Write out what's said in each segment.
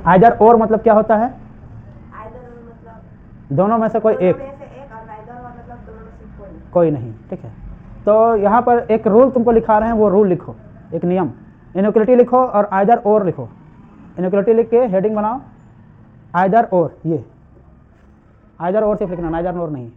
Either और मतलब क्या होता है? दोनों में से कोई एक, कोई नहीं, ठीक है। तो यहाँ पर एक रूल तुमको लिखा रहे हैं, वो रूल लिखो, एक नियम। इनइक्वलिटी लिखो और आइदर और लिखो। इनइक्वलिटी लिख के हेडिंग बनाओ आइदर और, ये आइदर और सिर्फ लिखना, नाइदर और नहीं।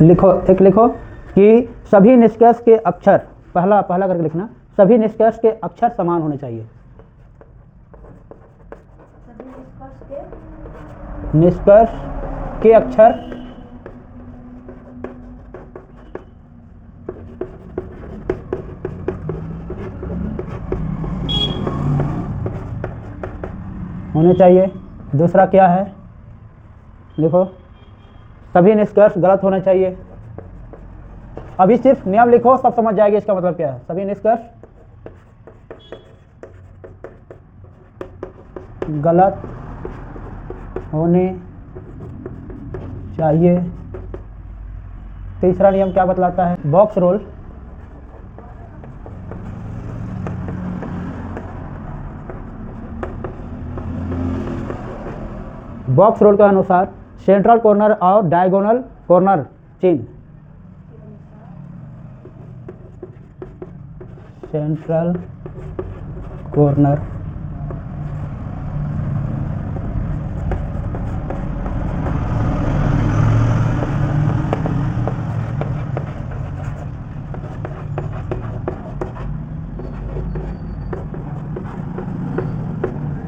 लिखो, एक लिखो कि सभी निष्कर्ष के अक्षर, पहला पहला करके लिखना, सभी निष्कर्ष के अक्षर समान होने चाहिए। निष्कर्ष के अक्षर होने चाहिए। दूसरा क्या है? लिखो सभी निष्कर्ष गलत होने चाहिए। अभी सिर्फ नियम लिखो, सब समझ जाएगी इसका मतलब क्या है। सभी निष्कर्ष गलत होने चाहिए। तीसरा नियम क्या बतलाता है? बॉक्स रूल, बॉक्स रूल के अनुसार सेंट्रल कॉर्नर और डायगोनल कॉर्नर चिन्ह, सेंट्रल कॉर्नर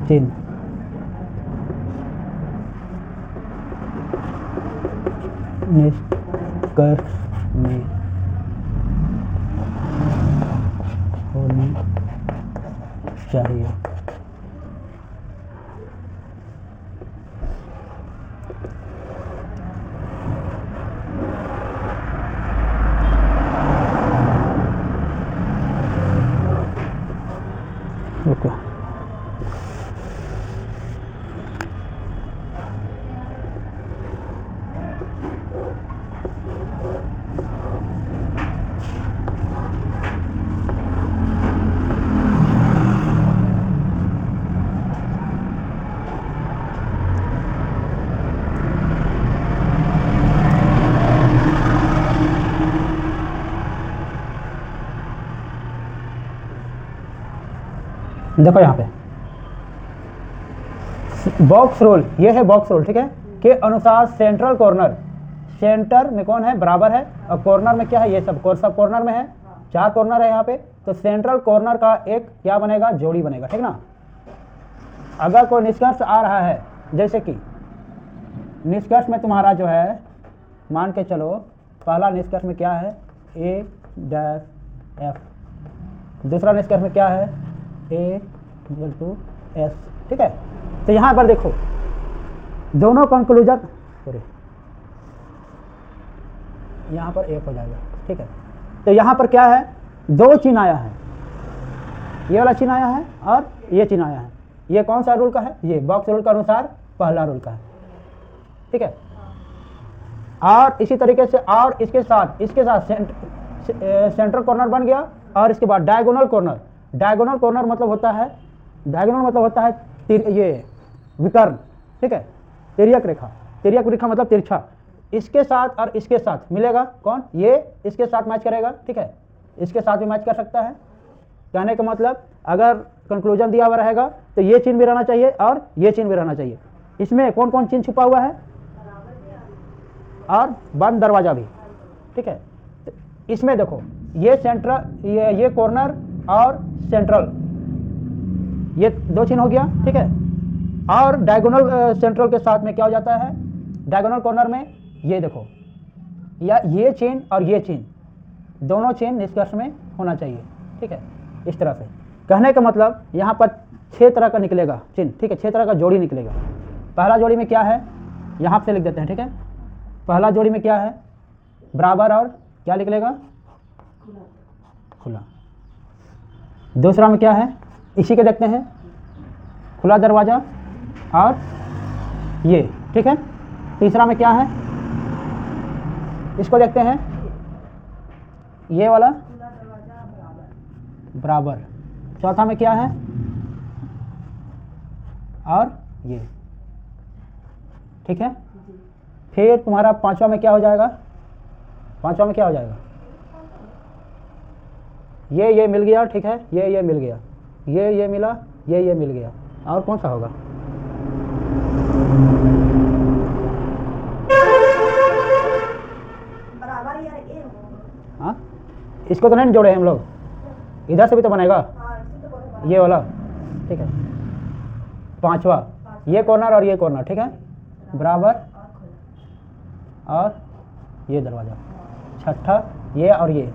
चिन्ह निष्कर्ष में होनी चाहिए। ओके, देखो यहाँ पे बॉक्स रूल, ये है बॉक्स रूल, ठीक है, के अनुसार सेंट्रल कॉर्नर, सेंटर में कौन है? बराबर है, और कॉर्नर में क्या है? ये सब कॉर्नर में है, 4 कॉर्नर है यहाँ पे, तो सेंट्रल कॉर्नर का एक क्या बनेगा? जोड़ी बनेगा, ठीक ना। अगर कोई निष्कर्ष आ रहा है, जैसे कि निष्कर्ष में तुम्हारा जो है, मान के चलो पहला निष्कर्ष में क्या है? A डैश F, दूसरा निष्कर्ष में क्या है? A इक्वल टू S, ठीक है। तो यहाँ पर देखो दोनों कंक्लूजन, सॉरी यहाँ पर एक हो जाएगा, ठीक है। तो यहाँ पर क्या है? 2 चिन्ह आया है, ये वाला चिन्ह आया है और ये चिन्ह आया है। ये कौन सा रूल का है? ये बॉक्स रूल के अनुसार पहला रूल का है, ठीक है। और इसी तरीके से और इसके साथ सेंट्रल कॉर्नर बन गया, और इसके बाद डायगोनल कॉर्नर। डायगोनल कॉर्नर मतलब होता है, डायगोनल मतलब होता है ये विकर्ण, ठीक है, तिर्यक रेखा। तिर्यक रेखा मतलब तिरछा। इसके साथ और इसके साथ मिलेगा कौन? ये इसके साथ मैच करेगा, ठीक है, इसके साथ भी मैच कर सकता है। कहने का मतलब अगर कंक्लूजन दिया हुआ रहेगा तो ये चिन्ह भी रहना चाहिए और ये चिन्ह भी रहना चाहिए। इसमें कौन कौन चिन्ह छुपा हुआ है? और बंद दरवाजा भी, ठीक है। तो इसमें देखो ये सेंट्रल, ये कॉर्नर और सेंट्रल, ये 2 चिन्ह हो गया, ठीक है। और डायगोनल सेंट्रल के साथ में क्या हो जाता है? डायगोनल कॉर्नर में ये देखो, या ये चिन्ह और ये चिन्ह, दोनों चिन्ह निष्कर्ष में होना चाहिए, ठीक है। इस तरह से कहने का मतलब यहाँ पर 6 तरह का निकलेगा चिन्ह, ठीक है, 6 तरह का जोड़ी निकलेगा। पहला जोड़ी में क्या है? यहाँ से लिख देते हैं, ठीक है। पहला जोड़ी में क्या है? बराबर और क्या निकलेगा? खुला। दूसरा में क्या है? इसी के देखते हैं, खुला दरवाजा और ये, ठीक है। तीसरा में क्या है? इसको देखते हैं, ये वाला बराबर, चौथा में क्या है और ये, ठीक है। फिर तुम्हारा पांचवा में क्या हो जाएगा, पांचवा में क्या हो जाएगा, ये मिल गया, ठीक है, ये मिल गया, ये मिला, ये मिल गया, और कौन सा होगा, हाँ इसको तो नहीं जोड़े हम लोग, इधर से भी तो बनेगा ये वाला, ठीक है। पांचवा ये कॉर्नर और ये कॉर्नर, ठीक है, बराबर, और ये दरवाजा। छठा ये और ये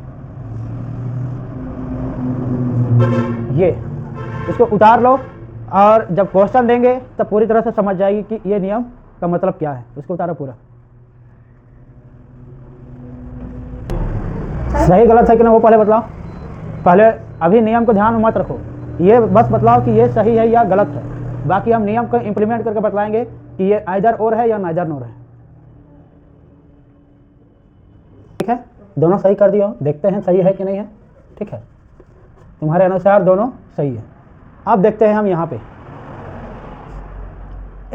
इसको उतार लो, और जब क्वेश्चन देंगे तब पूरी तरह से समझ जाएगी कि ये नियम का मतलब क्या है। उसको उतारो पूरा, सही गलत है कि ना वो पहले बतलाओ। पहले अभी नियम को ध्यान में मत रखो, ये बस बतलाओ कि ये सही है या गलत है, बाकी हम नियम को इम्प्लीमेंट करके बतलाएंगे कि ये आइदर और है या नाइदर नोर है, ठीक है। दोनों सही कर दिया, देखते हैं सही है कि नहीं है, ठीक है। तुम्हारे अनुसार दोनों सही है। अब देखते हैं हम यहाँ पे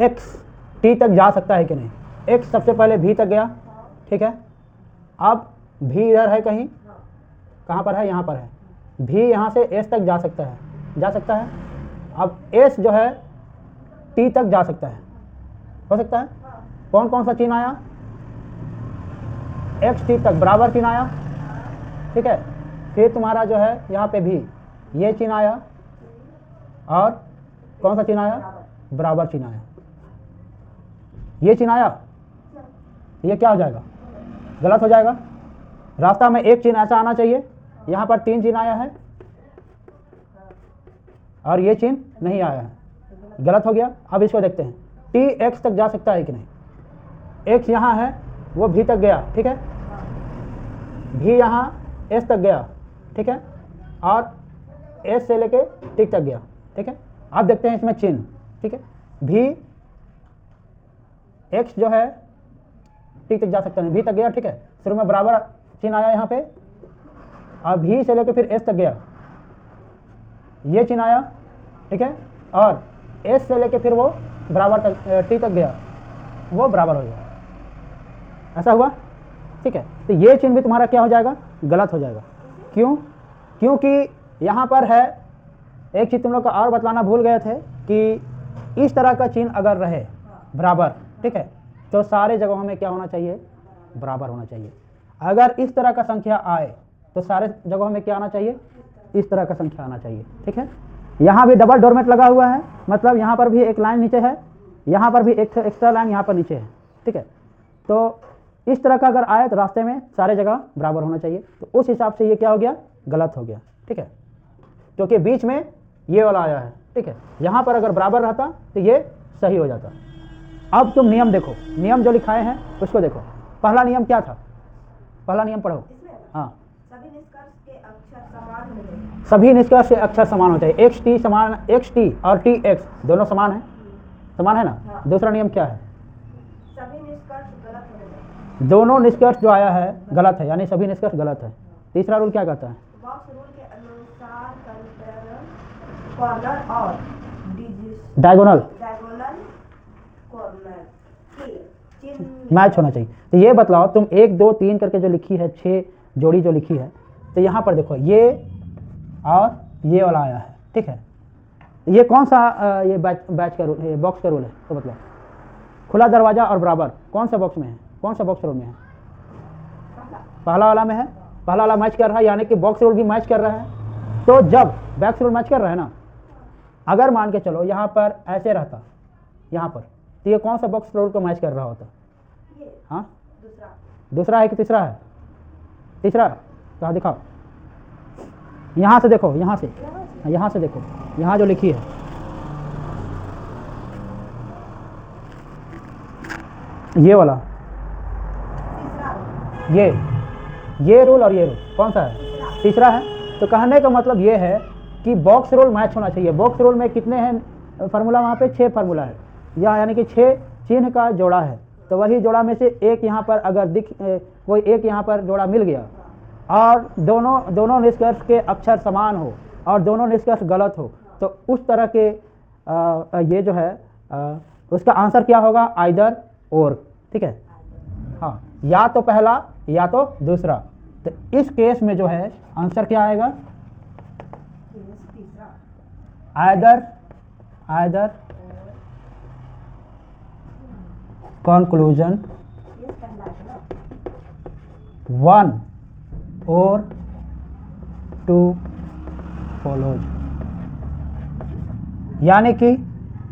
x t तक जा सकता है कि नहीं। x सबसे पहले v तक गया, ठीक है। अब v इधर है कहीं, कहाँ पर है, यहाँ पर है। v यहाँ से s तक जा सकता है, जा सकता है। अब s जो है t तक जा सकता है, हो सकता है। कौन कौन सा चिन्ह आया, x t तक बराबर चिन्ह आया, ठीक है। फिर तुम्हारा जो है यहाँ पे भी ये चिन्ह आया, और कौन सा चिन्ह आया, बराबर चिन्ह आया। ये चिन्ह आया, ये क्या हो जाएगा, गलत हो जाएगा। रास्ता में एक चिन्ह ऐसा आना चाहिए, यहाँ पर 3 चिन्ह आया है और ये चिन्ह नहीं आया है, गलत हो गया। अब इसको देखते हैं, t x तक जा सकता है कि नहीं। x यहाँ है, वो v तक गया, ठीक है। v यहाँ s तक गया, ठीक है, और s से लेके t तक गया, ठीक है। अब देखते हैं इसमें चिन्ह, ठीक है। v x जो है t तक जा सकता नहीं, v तक गया, ठीक है। शुरू में बराबर चिन्ह आया यहाँ पे, और v से लेके फिर s तक गया, ये चिन्ह आया, ठीक है। और s से लेके फिर वो बराबर तक t तक गया, वो बराबर हो गया, ऐसा हुआ, ठीक है। तो ये चिन्ह भी तुम्हारा क्या हो जाएगा, गलत हो जाएगा। क्यों, क्योंकि यहाँ पर है एक चीज़ तुम लोग का और बतलाना भूल गए थे कि इस तरह का चिन्ह अगर रहे बराबर, ठीक है, तो सारे जगहों में क्या होना चाहिए, बराबर होना चाहिए। अगर इस तरह का संख्या आए तो सारे जगहों में क्या आना चाहिए, इस तरह का संख्या आना चाहिए, ठीक है। यहाँ भी डबल डोरमेट लगा हुआ है, मतलब यहाँ पर भी एक लाइन नीचे है, यहाँ पर भी एक एक्स्ट्रा लाइन यहाँ पर नीचे है, ठीक है। तो इस तरह का अगर आए तो रास्ते में सारे जगह बराबर होना चाहिए। तो उस हिसाब से ये क्या हो गया, गलत हो गया, ठीक है, क्योंकि बीच में ये वाला आया है, ठीक है। यहाँ पर अगर बराबर रहता तो ये सही हो जाता। अब तुम नियम देखो, नियम जो लिखाए हैं उसको देखो। पहला नियम क्या था, पहला नियम पढ़ो, हाँ। सभी निष्कर्ष के अक्षर समान होते हैं। एक्स टी समान, एक्स टी और टी एक्स दोनों समान है, समान है ना। हाँ। दूसरा नियम क्या है, सभी निष्कर्ष गलत है, दोनों निष्कर्ष जो आया है गलत है, यानी सभी निष्कर्ष गलत है। तीसरा रूल क्या कहता है, बॉक्स रूल के अनुसार कॉर्नर और डायगोनल कॉर्नर के मैच होना चाहिए। तो ये बतलाओ तुम 1 2 3 करके जो लिखी है, 6 जोड़ी जो लिखी है, तो यहाँ पर देखो ये और ये वाला आया है, ठीक है। ये कौन सा ये बैच का रूल, ये बॉक्स का रूल है, तो मतलब खुला दरवाजा और बराबर कौन सा बॉक्स में है, कौन सा बॉक्स रूल में है, पहला वाला में है। पहला वाला मैच कर रहा है, यानी कि बॉक्स रूल भी मैच कर रहा है। तो जब बैक्स रूल मैच कर रहा है ना, अगर मान के चलो यहाँ पर ऐसे रहता, यहाँ पर, तो ये कौन सा बॉक्स रूल को मैच कर रहा होता, हाँ दूसरा है कि तीसरा है, तीसरा। कहाँ दिखाओ, यहाँ से देखो, यहाँ से देखो, यहाँ जो लिखी है ये वाला, ये रूल और ये रूल कौन सा है, तीसरा है। तो कहने का मतलब ये है कि बॉक्स रूल मैच होना चाहिए। बॉक्स रूल में कितने हैं फार्मूला, वहाँ पे 6 फार्मूला है, यानी कि 6 चिन्ह का जोड़ा है। तो वही जोड़ा में से एक यहाँ पर अगर कोई एक यहाँ पर जोड़ा मिल गया और दोनों निष्कर्ष के अक्षर समान हो और दोनों निष्कर्ष गलत हो, तो उस तरह के ये जो है उसका आंसर क्या होगा? आइदर और। ठीक है, हाँ, या तो पहला या तो दूसरा। तो इस केस में जो है आंसर क्या आएगा? आइदर कंक्लूजन वन और टू फॉलोज। यानी कि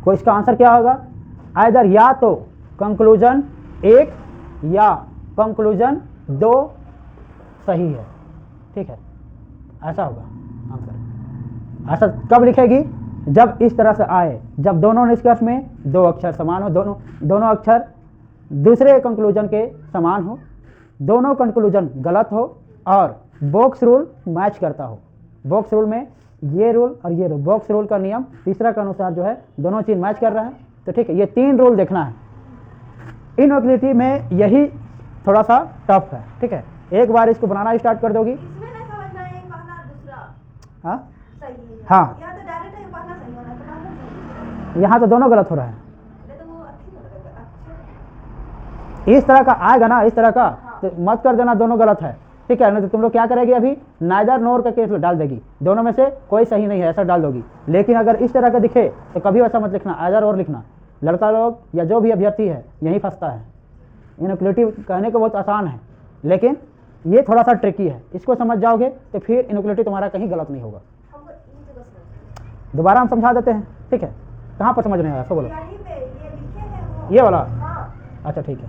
कोई इसका आंसर क्या होगा? आइदर या तो कंक्लूजन एक या कंक्लूजन दो सही है। ठीक है, ऐसा होगा आंसर। ऐसा कब लिखेगी? जब इस तरह से आए, जब दोनों निष्कर्ष में दो अक्षर समान हो, दोनों अक्षर दूसरे कंक्लूजन के समान हो, दोनों कंक्लूजन गलत हो और बॉक्स रूल मैच करता हो। बॉक्स रूल में ये रूल और ये रूल, बॉक्स रूल का नियम तीसरा के अनुसार जो है दोनों चीज मैच कर रहा है। तो ठीक है, ये 3 रूल देखना है। इनइक्वालिटी में यही थोड़ा सा टफ है। ठीक है, एक बार इसको बनाना स्टार्ट कर दोगी। इसमें नहीं समझना है पहला दूसरा हाँ सही है। हाँ, या तो डायरेक्ट है पहला सही होना है तो पहला सही है। यहाँ तो दोनों गलत हो रहा है। तो वो अच्छी लगेगा। इस तरह का आएगा ना, इस तरह का, तो मत कर देना दोनों गलत है। ठीक है, नहीं तो तुम लोग क्या करेगी? अभी नाइदर नोर का केस डाल देगी, दोनों में से कोई सही नहीं है ऐसा डाल दोगी। लेकिन अगर इस तरह का दिखे तो कभी ऐसा मत लिखना, आइदर और लिखना। लड़का लोग या जो भी अभ्यर्थी है यही फंसता है। इनइक्वालिटी कहने को बहुत आसान है, लेकिन ये थोड़ा सा ट्रिकी है। इसको समझ जाओगे तो फिर इनइक्वालिटी तुम्हारा कहीं गलत नहीं होगा। हमको ये जगह समझ दोबारा हम समझा देते हैं। ठीक है, कहाँ पर समझ नहीं आया? सो बोलो। यहीं पे ये लिखे हैं वो। ये वाला? हाँ, अच्छा ठीक है।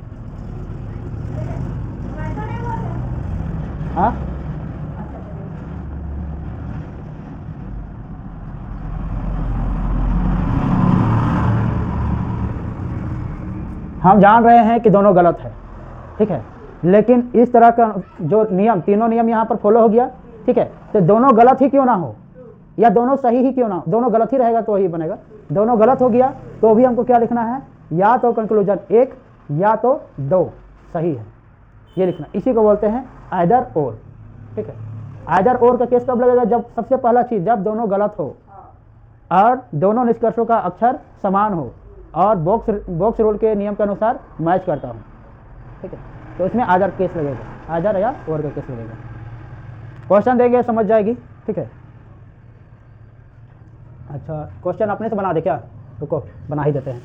ऐसा नहीं बोल रहे। हाँ, अच्छा चलिए। हम जान रहे हैं कि दोनों गलत है। ठीक है, लेकिन इस तरह का जो नियम, तीनों नियम यहाँ पर फॉलो हो गया। ठीक है, तो दोनों गलत ही क्यों ना हो या दोनों सही ही क्यों ना हो, दोनों गलत ही रहेगा तो वही बनेगा। दोनों गलत हो गया तो भी हमको क्या लिखना है? या तो कंक्लूजन एक या तो दो सही है, ये लिखना। इसी को बोलते हैं आइदर और। ठीक है, आइदर और का केस कब लगेगा? जब सबसे पहला चीज, जब दोनों गलत हो और दोनों निष्कर्षों का अक्षर समान हो और बॉक्स रूल के नियम के अनुसार मैच करता हो। ठीक है, तो इसमें आइदर केस लगेगा, आइदर या और का केस लगेगा। क्वेश्चन देंगे, समझ जाएगी। ठीक है, अच्छा क्वेश्चन अपने से बना दे क्या? रुको बना ही देते हैं।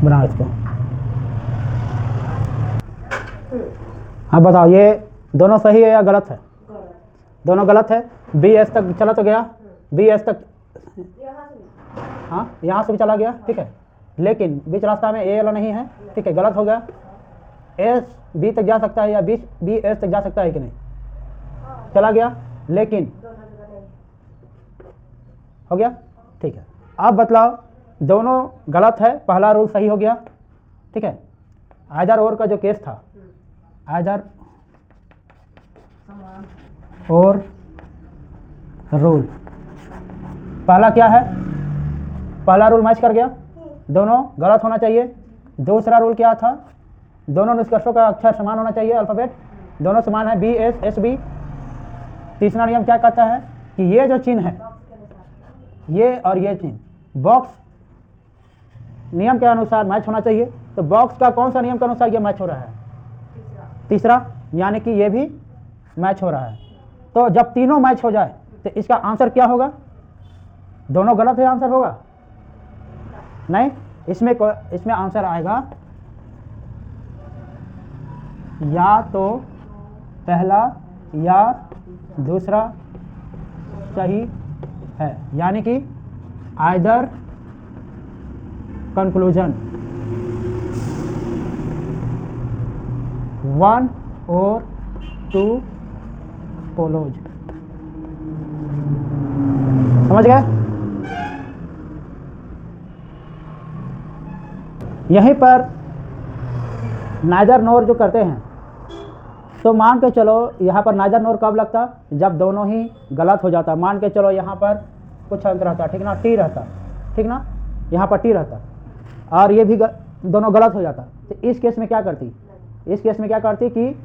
बना इसको। हाँ बताओ, ये दोनों सही है या गलत है? दोनों गलत है। बी एस तक चला तो गया, बी एस तक, यहाँ से हाँ यहाँ से भी चला गया। ठीक है, लेकिन बीच रास्ता में ए वाला नहीं है। ठीक है, गलत हो गया। एस बी तक जा सकता है या बी एस तक जा सकता है कि नहीं? चला गया, लेकिन दोनों जगह नहीं। हो गया। ठीक है, अब बतलाओ, दोनों गलत है, पहला रूल सही हो गया। ठीक है, आइदर और का जो केस था, आइदर और रूल, पहला क्या है? पहला रूल मैच कर गया, दोनों गलत होना चाहिए। दूसरा रूल क्या था? दोनों निष्कर्षों का अक्षर समान होना चाहिए, अल्फाबेट दोनों समान है, बी एस एस बी। तीसरा नियम क्या कहता है कि ये जो चिन्ह है, ये और ये चिन्ह बॉक्स नियम के अनुसार मैच होना चाहिए। तो बॉक्स का कौन सा नियम के अनुसार ये मैच हो रहा है? तीसरा, यानी कि ये भी मैच हो रहा है। तो जब तीनों मैच हो जाए तो इसका आंसर क्या होगा? दोनों गलत है आंसर होगा? नहीं, इसमें आंसर आएगा या तो पहला या दूसरा सही है, यानी कि आइदर कंक्लूजन 1 और 2 follows। समझ गए? यहीं पर नाइदर नोर जो करते हैं, तो मान के चलो यहाँ पर नाइदर नोर कब लगता, जब दोनों ही गलत हो जाता। मान के चलो यहाँ पर कुछ अंत रहता, ठीक ना, टी रहता, ठीक ना, यहाँ पर टी रहता और ये भी दोनों गलत हो जाता। तो इस केस में क्या करती, इस केस में क्या करती कि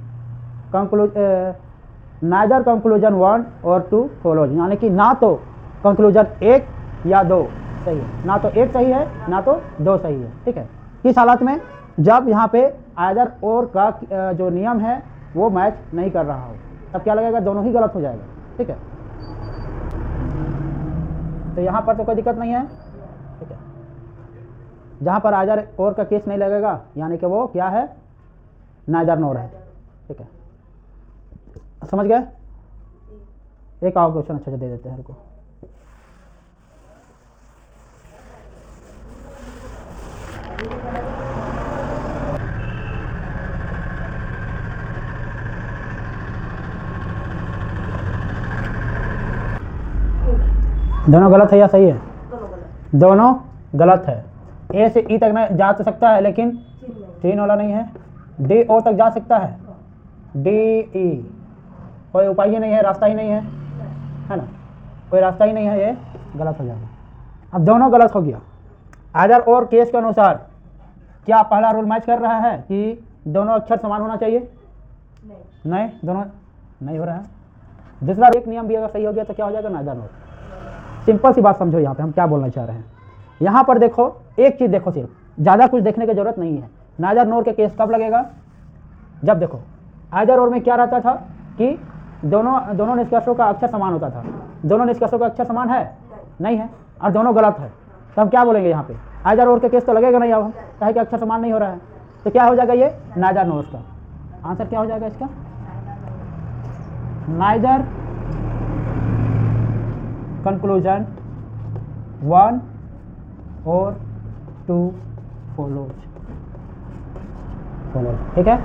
नाइदर कंक्लूजन 1 और 2 फॉलोज, यानी कि ना तो कंक्लूजन 1 या 2 सही है, ना तो 1 सही है ना तो 2 सही है, ठीक है। किस हालत में, जब यहाँ पे आइदर और का जो नियम है वो मैच नहीं कर रहा हो, तब क्या लगेगा, दोनों ही गलत हो जाएगा, ठीक है। तो यहाँ पर तो कोई दिक्कत नहीं है, ठीक है। जहाँ पर आइदर और का केस नहीं लगेगा, यानी कि वो क्या है, नाइदर नोर है, ठीक है। समझ गए? एक और क्वेश्चन अच्छे से दे देते हैं इनको। दोनों गलत है या सही है? दोनों गलत है। ए से ई तक में जा तो सकता है, लेकिन 3 वाला नहीं है। डी ओ तक जा सकता है, डी ई कोई उपाय ही नहीं है, रास्ता ही नहीं है ना, कोई रास्ता ही नहीं है, ये गलत हो जाएगा। अब दोनों गलत हो गया। आइदर और केस के अनुसार क्या पहला रूल मैच कर रहा है कि दोनों अक्षर समान होना चाहिए? नहीं, दोनों नहीं हो रहा है। दूसरा एक नियम भी अगर सही हो गया तो क्या हो जाएगा, नाइदर नोर। सिंपल सी बात समझो, यहाँ पे हम क्या बोलना चाह रहे हैं। यहाँ पर देखो, एक चीज़ देखो, सिर्फ ज़्यादा कुछ देखने की जरूरत नहीं है। नाइदर नोर के केस कब लगेगा, जब देखो आइदर और में क्या रहता था कि दोनों निष्कर्षों का अक्षर समान होता था। दोनों निष्कर्षों का अक्षर समान है, नहीं है, और दोनों गलत है। तो हम क्या बोलेंगे यहाँ पे, आइदर और के केस तो लगेगा नहीं, अब कहे कि अक्षर समान नहीं हो रहा है, तो क्या हो जाएगा, ये नाइदर नोर का आंसर क्या हो जाएगा इसका, नाइदर कंक्लूजन 1 और 2 फॉलोज, ठीक है।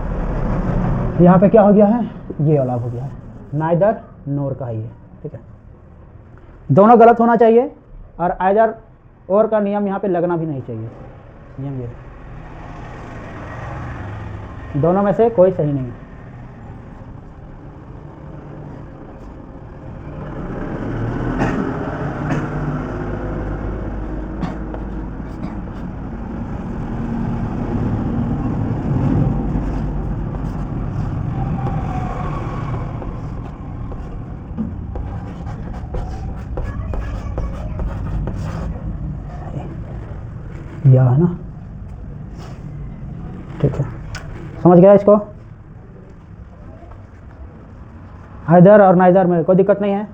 यहाँ पे क्या हो गया है, ये वाला हो गया है, नाइदर नोर का ही है, ठीक है। दोनों गलत होना चाहिए और आइदर और का नियम यहाँ पे लगना भी नहीं चाहिए, नियम ये, दोनों में से कोई सही नहीं है। यह है ना, ठीक है, समझ गया इसको। आइदर और नाइदर में कोई दिक्कत नहीं है।